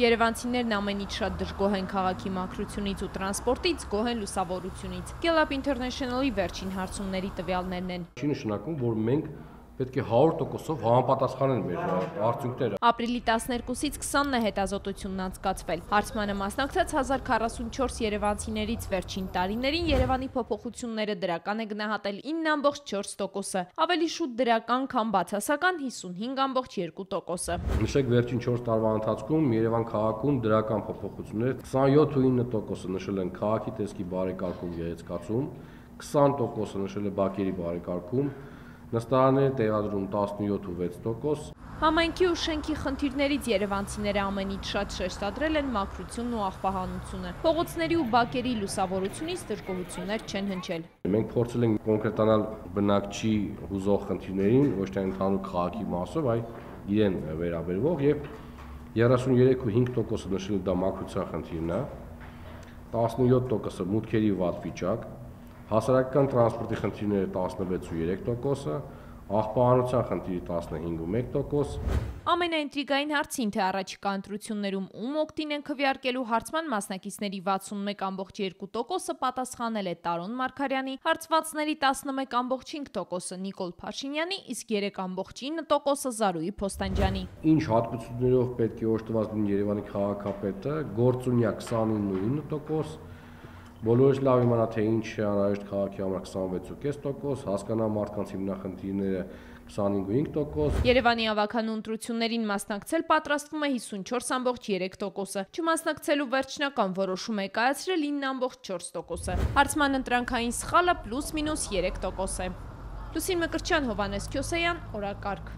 Երևանցիներն ամենից շատ դժգոհ են քաղաքի մաքրությունից ու տրանսպորտից, գոհ են լուսավորությունից։ Gallup International-ի վերջին հարցումների տվյալներն են։ Չի նշանակում, որ մենք պետք է 100%-ով համապատասխանեն մեր արդյունքները։ Ապրիլի 12-ից 20-ն է հետազոտությունն անցկացվել։ Հարցմանը մասնակցած 1044 երևանցիներից վերջին տարիներին Երևանի փոփոխությունները դրական է գնահատել 9,4%-ը, ավելի շուտ դրական, քան բացասական 55,2%-ը։ Նշեք, վերջին 4 տարվա ընթացքում Երևան քաղաքում դրական փոփոխություններ 27.9%-ը նշել են քաղաքի տեսքի բարեկարգում, գեղեցկացում, 20%-ը նշել է բակերի բարեկարգում, նստարանների տեղադրում 17.6%։ Համայնքի ու շենքի խնդիրներից երևանցիները ամենից շատ շեշտադրել են մաքրությունն ու աղբահանությունը։ Փողոցների ու բակերի լուսավորությունից դժգոհություններ չեն հնչել։ Մենք փորձել ենք կոնկրետանալ բնակչի հուզող խնդիրներին, ոչ թե ընդհանուր քաղաքի մասով, այլ իրեն վերաբերվող, եւ 33.5%-ը նշել դա մաքրության խնդիրն է, 17%-ը մուտքերի վատ վիճակ, հասարակական տրանսպորտի խնդիրները 16.3%-ը, աղբահանության խնդիրը 15.1%։ Ամենաինտրիգային հարցին, թե առաջիկա ընտրություններում ում օգտին են քվեարկելու հարցման մասնակիցների 61.2%-ը պատասխանել է Տարոն Մարգարյանի, հարցվածների 11.5%-ը Նիկոլ Փաշինյանի, իսկ 3.9%-ը Զարուհի Փոստանջյանի։ Ինչ հատկություններով պետք է օժտված լինի Երևանի քաղաքապետը, գործունյա 29%, բոլորից լավ իմանա, թե ինչ է անհրաժեշտ քաղաքի համար 26.5%, հասկանա մարդկանց հիմնախնդիրները 25.5%։ Երևանի ավագանու ընտրություններին մասնակցել պատրաստվում է 54.3%-ը, չմասնակցելու վերջնական որոշում է կայացրել 9.4%-ը։ Հարցման ընտրանքային սխալը +-3% է։ Լուսին Մկրտչյան, Հովհաննես Քյոսեյան, օրակարգ։